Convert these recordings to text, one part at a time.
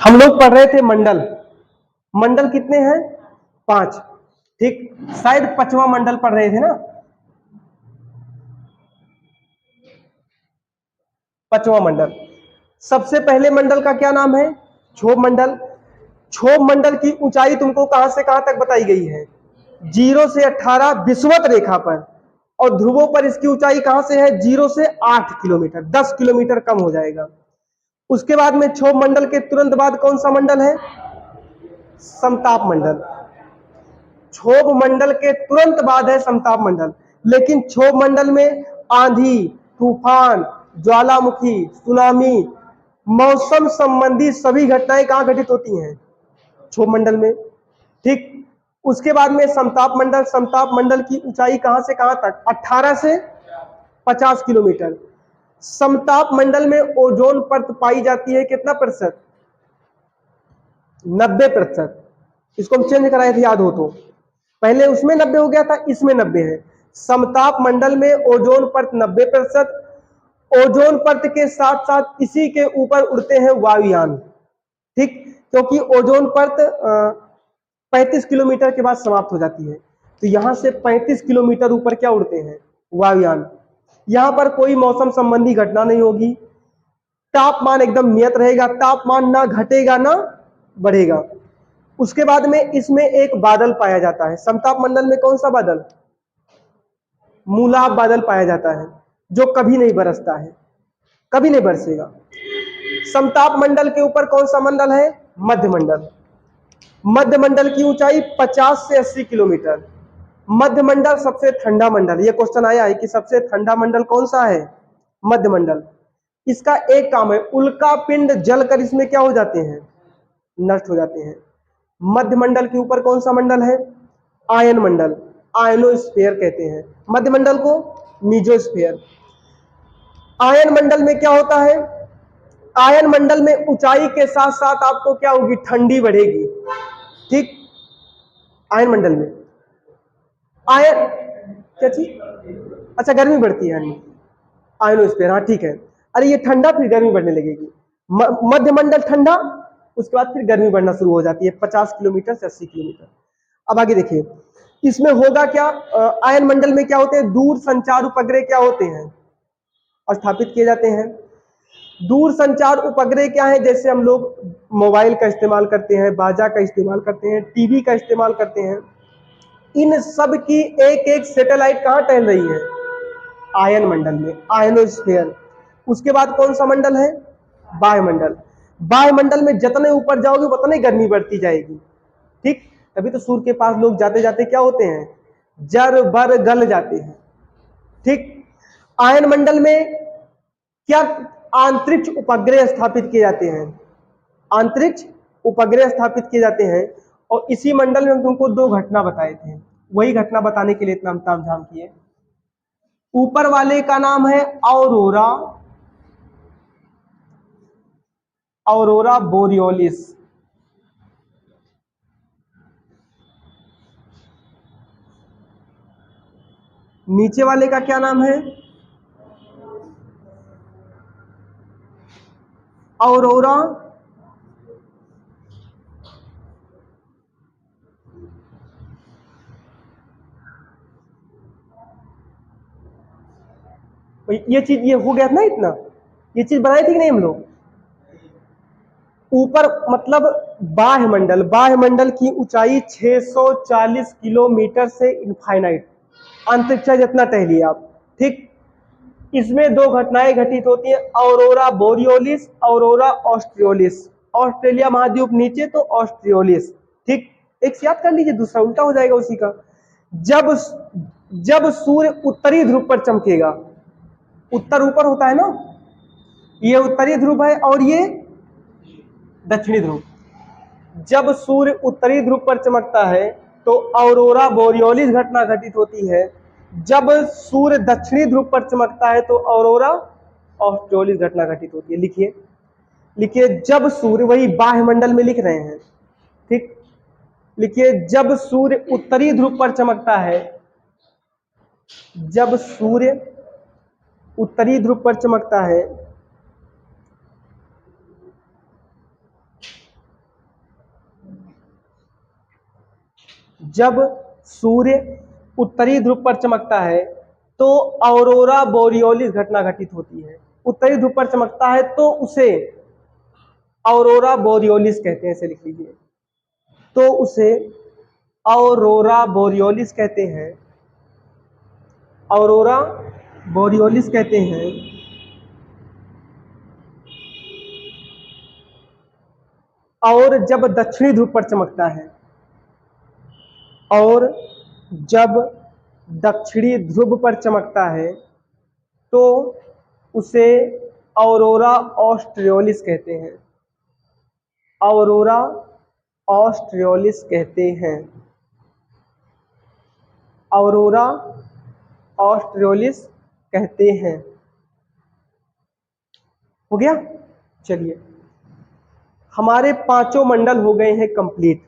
हम लोग पढ़ रहे थे मंडल। मंडल कितने हैं? 5। ठीक, शायद 5वां मंडल पढ़ रहे थे ना? 5वां मंडल। सबसे पहले मंडल का क्या नाम है? क्षोभ मंडल। क्षोभ मंडल की ऊंचाई तुमको कहां से कहां तक बताई गई है? 0 से 18 विषुवत रेखा पर। और ध्रुवों पर इसकी ऊंचाई कहां से है? 0 से 8 किलोमीटर, 10 किलोमीटर कम हो जाएगा। उसके बाद में क्षोभ मंडल के तुरंत बाद कौन सा मंडल है? समताप मंडल। क्षोभ मंडल के तुरंत बाद है समताप मंडल। लेकिन क्षोभ मंडल में आंधी, तूफान, ज्वालामुखी, सुनामी, मौसम संबंधी सभी घटनाएं कहां घटित होती हैं? क्षोभ मंडल में। ठीक, उसके बाद में समताप मंडल। समताप मंडल की ऊंचाई कहां से कहां तक? 18 से 50 किलोमीटर। समताप मंडल में ओजोन परत पाई जाती है कितना प्रतिशत? 90%। इसको हम चेंज कराए थे, याद हो तो। पहले उसमें 90 हो गया था, इसमें 90 है। समताप मंडल में ओजोन परत 90%। ओजोन परत के साथ साथ इसी के ऊपर उड़ते हैं वायुयान। ठीक, क्योंकि ओजोन परत 35 किलोमीटर के बाद समाप्त हो जाती है। तो यहां से 35 किलोमीटर ऊपर क्या उड़ते हैं? वायुयान। यहां पर कोई मौसम संबंधी घटना नहीं होगी। तापमान एकदम नियत रहेगा, तापमान ना घटेगा ना बढ़ेगा। उसके बाद में इसमें एक बादल पाया जाता है। समताप मंडल में कौन सा बादल? मूलाभ बादल पाया जाता है, जो कभी नहीं बरसता है, कभी नहीं बरसेगा। समताप मंडल के ऊपर कौन सा मंडल है? मध्य मंडल। मध्य मंडल की ऊंचाई 50 से 80 किलोमीटर। मध्य मंडल सबसे ठंडा मंडल। यह क्वेश्चन आया है कि सबसे ठंडा मंडल कौन सा है? मध्य मंडल। इसका एक काम है, उल्का पिंड जलकर इसमें क्या हो जाते हैं? नष्ट हो जाते हैं। मध्य मंडल के ऊपर कौन सा मंडल है? आयन मंडल। आयनोस्फीयर कहते हैं मध्य मंडल को, मीजोस्फीयर। आयन मंडल में क्या होता है? आयन मंडल में ऊंचाई के साथ साथ आपको क्या होगी? ठंडी बढ़ेगी। ठीक, आयन मंडल में आयन क्या चीज? अच्छा, गर्मी बढ़ती है। आयनोस्फीयर, हाँ ठीक है। अरे ये ठंडा, फिर गर्मी बढ़ने लगेगी। मध्य मंडल ठंडा, उसके बाद फिर गर्मी बढ़ना शुरू हो जाती है 50 किलोमीटर से 80 किलोमीटर। अब आगे देखिए, इसमें होगा क्या? आयन मंडल में क्या होते हैं? दूर संचार उपग्रह क्या होते हैं? स्थापित किए जाते हैं। दूर संचार उपग्रह क्या है? जैसे हम लोग मोबाइल का इस्तेमाल करते हैं, बाजा का इस्तेमाल करते हैं, टीवी का इस्तेमाल करते हैं। इन सब की एक एक सैटेलाइट कहां टहल रही है? आयन मंडल में, आयनोस्फीयर। उसके बाद कौन सा मंडल है? वायुमंडल। वायुमंडल में जितने ऊपर जाओगे उतने गर्मी बढ़ती जाएगी। ठीक, तभी तो सूर्य के पास लोग जाते जाते क्या होते हैं? जर बर गल जाते हैं। ठीक, आयन मंडल में क्या अंतरिक्ष उपग्रह स्थापित किए जाते हैं? अंतरिक्ष उपग्रह स्थापित किए जाते हैं। और इसी मंडल में हम तुमको 2 घटना बताए थे, वही घटना बताने के लिए इतना तामझाम किए। ऊपर वाले का नाम है ऑरोरा, ऑरोरा बोरियोलिस। नीचे वाले का क्या नाम है? ऑरोरा ये चीज, ये हो गया था ना इतना, ये चीज बनाई थी कि नहीं हम लोग? ऊपर मतलब बाह्य मंडल, बाह्य मंडल की ऊंचाई 640 किलोमीटर से इनफाइनाइट, अंतरिक्ष जितना टहलिए आप। ठीक, इसमें 2 घटनाएं घटित होती हैं, ऑरोरा बोरियोलिस, ऑरोरा ऑस्ट्रियोलिस। ऑस्ट्रेलिया महाद्वीप नीचे तो ऑस्ट्रियोलिस। ठीक, एक से याद कर लीजिए, दूसरा उल्टा हो जाएगा उसी का। जब जब सूर्य उत्तरी ध्रुव पर चमकेगा, उत्तर ऊपर होता है ना, ये उत्तरी ध्रुव है और ये दक्षिणी ध्रुव। जब सूर्य उत्तरी ध्रुव पर चमकता है तो ऑरोरा बोरियोलिस घटना घटित होती है। जब सूर्य दक्षिणी ध्रुव पर चमकता है तो ऑरोरा ऑस्ट्रियोलिस घटना घटित होती है। लिखिए, लिखिए, जब सूर्य, वही बाह्य मंडल में लिख रहे हैं। ठीक, लिखिए, जब सूर्य उत्तरी ध्रुव पर चमकता है, जब सूर्य उत्तरी ध्रुव पर चमकता है जब सूर्य उत्तरी ध्रुव पर चमकता है तो ऑरोरा बोरियोलिस घटना घटित होती है। उत्तरी ध्रुव पर चमकता है तो उसे ऑरोरा बोरियोलिस कहते हैं, ऐसे लिख लीजिए। तो उसे ऑरोरा बोरियोलिस कहते हैं, ऑरोरा बोरियोलिस कहते हैं। और जब दक्षिणी ध्रुव पर चमकता है, और जब दक्षिणी ध्रुव पर चमकता है तो उसे ऑरोरा ऑस्ट्रियोलिस कहते हैं, ऑरोरा ऑस्ट्रियोलिस कहते हैं, ऑरोरा ऑस्ट्रियोलिस कहते हैं। हो गया? चलिए, हमारे पांचों मंडल हो गए हैं कंप्लीट।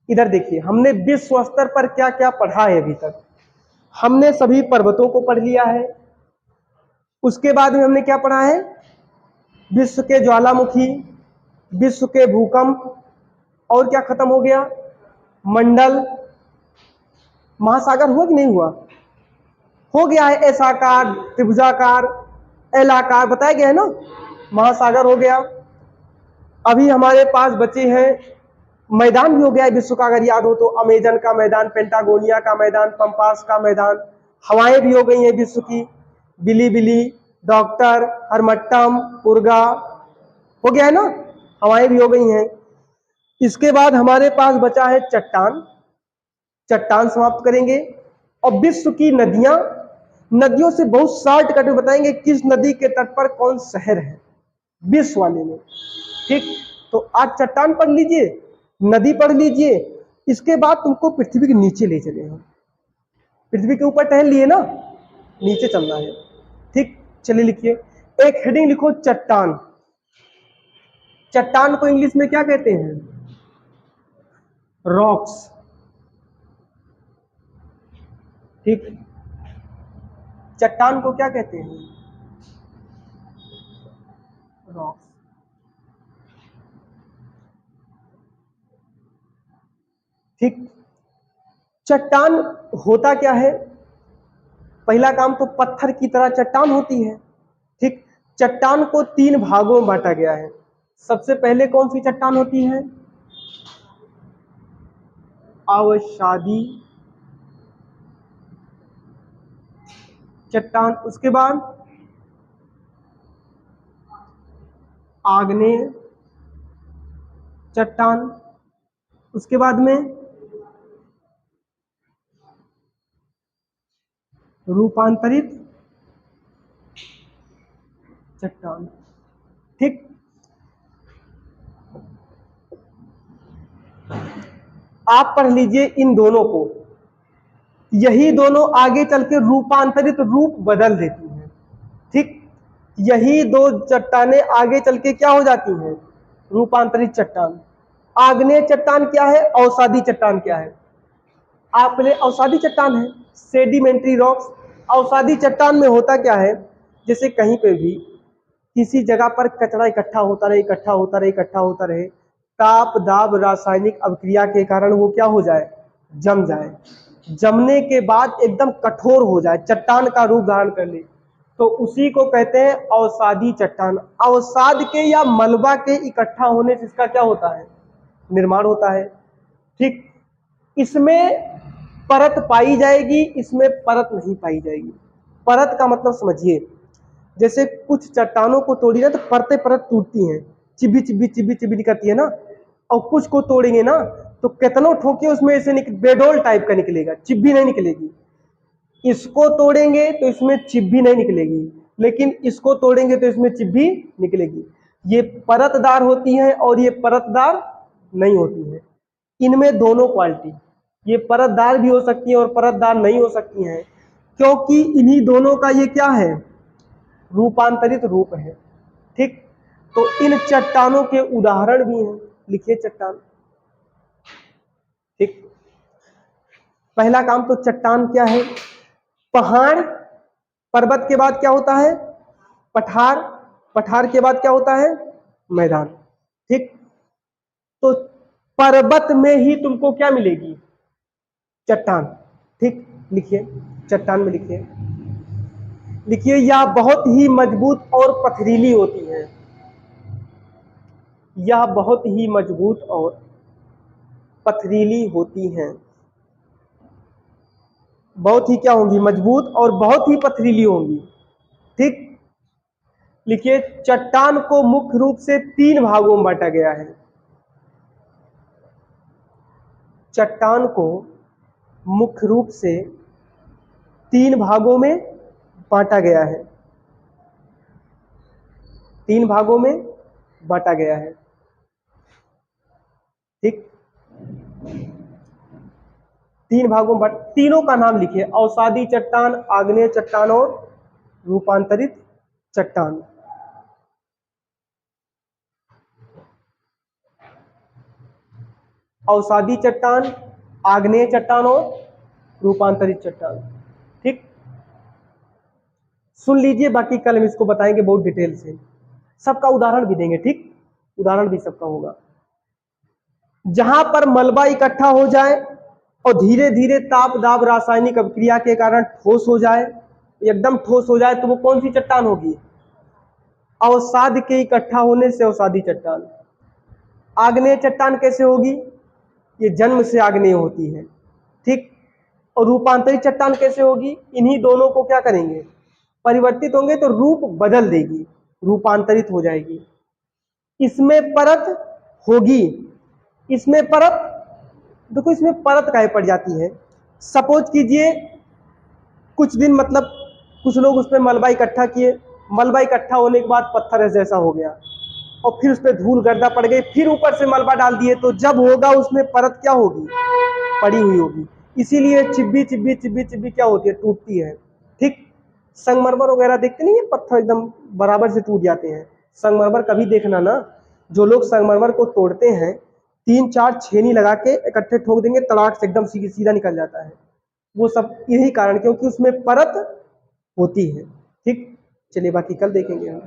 इधर देखिए, हमने विश्व स्तर पर क्या क्या पढ़ा है अभी तक। हमने सभी पर्वतों को पढ़ लिया है। उसके बाद में हमने क्या पढ़ा है? विश्व के ज्वालामुखी, विश्व के भूकंप, और क्या खत्म हो गया? मंडल। महासागर हुआ कि नहीं हुआ? हो गया है। एस आकार, त्रिभुजाकार, एल आकार बताया गया है ना। महासागर हो गया। अभी हमारे पास बचे हैं, मैदान भी हो गया है विश्व का, अगर याद हो तो। अमेजन का मैदान, पेंटागोनिया का मैदान, पंपास का मैदान। हवाएं भी हो गई हैं विश्व की, बिलीबिली, डॉक्टर, हरमट्टम, उर्गा, हो गया है ना। हवाएं भी हो गई हैं। इसके बाद हमारे पास बचा है चट्टान। चट्टान समाप्त करेंगे। और विश्व की नदियां, नदियों से बहुत शॉर्टकट में बताएंगे किस नदी के तट पर कौन शहर है विश्व वाले में। ठीक, तो आज चट्टान पढ़ लीजिए, नदी पढ़ लीजिए। इसके बाद तुमको पृथ्वी के नीचे ले चले हम। पृथ्वी के ऊपर टहल लिए ना, नीचे चलना है। ठीक, चलिए लिखिए, एक हेडिंग लिखो, चट्टान। चट्टान को इंग्लिश में क्या कहते हैं? रॉक्स। ठीक, चट्टान को क्या कहते हैं? रॉक्स। ठीक, चट्टान होता क्या है? पहला काम तो पत्थर की तरह चट्टान होती है। ठीक, चट्टान को तीन भागों में बांटा गया है। सबसे पहले कौन सी चट्टान होती है? अवसादी चट्टान। उसके बाद आग्नेय चट्टान। उसके बाद में रूपांतरित चट्टान। ठीक, आप पढ़ लीजिए इन दोनों को। यही दोनों आगे चल के रूपांतरित रूप बदल देती हैं। ठीक, यही दो चट्टानें आगे चल के क्या हो जाती हैं? रूपांतरित चट्टान। आग्नेय चट्टान क्या है? अवसादी चट्टान क्या है? आप पहले, अवसादी चट्टान है सेडिमेंट्री रॉक्स। अवसादी चट्टान में होता क्या है? जैसे कहीं पे भी किसी जगह पर कचरा इकट्ठा होता रहे, इकट्ठा होता रहे, इकट्ठा होता रहे, ताप दाब रासायनिक अभिक्रिया के कारण वो क्या हो जाए? जम जाए। जमने के बाद एकदम कठोर हो जाए, चट्टान का रूप धारण कर ले, तो उसी को कहते हैं अवसादी चट्टान। अवसाद के या मलबा के इकट्ठा होने से इसका क्या होता है? निर्माण होता है। ठीक, इसमें परत पाई जाएगी, इसमें परत नहीं पाई जाएगी। परत का मतलब समझिए, जैसे कुछ चट्टानों को तोड़ी ना तो परतें परत टूटती हैं, चिब्बी चिब्बी चिब्बी चिब्बी निकलती है ना। और कुछ को तोड़ेंगे ना तो कितनों ठोके उसमें ऐसे बेडोल टाइप का निकलेगा, चिब्बी नहीं निकलेगी। इसको तोड़ेंगे तो इसमें चिब्बी नहीं निकलेगी, लेकिन इसको तोड़ेंगे तो इसमें चिब्बी निकलेगी। ये परतदार होती हैं और ये परतदार नहीं होती हैं। इनमें दोनों क्वालिटी, ये परतदार भी हो सकती हैं और परतदार नहीं हो सकती हैं, क्योंकि इन्हीं दोनों का ये क्या है? रूपांतरित रूप है। ठीक, तो इन चट्टानों के उदाहरण भी हैं। लिखिए चट्टान। ठीक, पहला काम तो चट्टान क्या है? पहाड़। पर्वत के बाद क्या होता है? पठार। पठार के बाद क्या होता है? मैदान। ठीक, तो पर्वत में ही तुमको क्या मिलेगी? चट्टान। ठीक, लिखिए, चट्टान में लिखिए। लिखिए, यह बहुत ही मजबूत और पथरीली होती है। यह बहुत ही मजबूत और पथरीली होती हैं। बहुत ही क्या होंगी? मजबूत और बहुत ही पथरीली होंगी। ठीक, लिखिए, चट्टान को मुख्य रूप से 3 भागों में बांटा गया है। चट्टान को मुख्य रूप से 3 भागों में बांटा गया है। 3 भागों में बांटा गया है। ठीक, 3 भागों में तीनों का नाम लिखिए, अवसादी चट्टान, आग्नेय चट्टान और रूपांतरित चट्टान। अवसादी चट्टान, आग्नेय चट्टान और रूपांतरित चट्टान। ठीक, सुन लीजिए, बाकी कल हम इसको बताएंगे बहुत डिटेल से, सबका उदाहरण भी देंगे। ठीक, उदाहरण भी सबका होगा। जहां पर मलबा इकट्ठा हो जाए और धीरे धीरे ताप दाब रासायनिक अभिक्रिया के कारण ठोस हो जाए, एकदम ठोस हो जाए, तो वो कौन सी चट्टान होगी? अवसाद के इकट्ठा होने से अवसादी चट्टान। आग्नेय चट्टान कैसे होगी? ये जन्म से आग्नेय होती है। ठीक, और रूपांतरित चट्टान कैसे होगी? इन्हीं दोनों को क्या करेंगे? परिवर्तित होंगे तो रूप बदल देगी, रूपांतरित हो जाएगी। इसमें परत होगी, इसमें परत, देखो इसमें परत काहे पड़ जाती है? सपोज कीजिए कुछ दिन, मतलब कुछ लोग उसमें मलबा इकट्ठा किए, मलबा इकट्ठा होने के बाद पत्थर जैसा हो गया और फिर उस पर धूल गर्दा पड़ गई, फिर ऊपर से मलबा डाल दिए, तो जब होगा उसमें परत क्या होगी? पड़ी हुई होगी। इसीलिए चिब्बी चिब्बी चिब्बी चिब्बी क्या होती है? टूटती है। ठीक, संगमरमर वगैरह देखते नहीं है, पत्थर एकदम बराबर से टूट जाते हैं। संगमरमर कभी देखना ना, जो लोग संगमरमर को तोड़ते हैं 3-4 छेनी लगा के इकट्ठे ठोक देंगे, तड़ाक से एकदम सीधा निकल जाता है। वो सब यही कारण, क्योंकि उसमें परत होती है। ठीक, चलिए बाकी कल देखेंगे हम।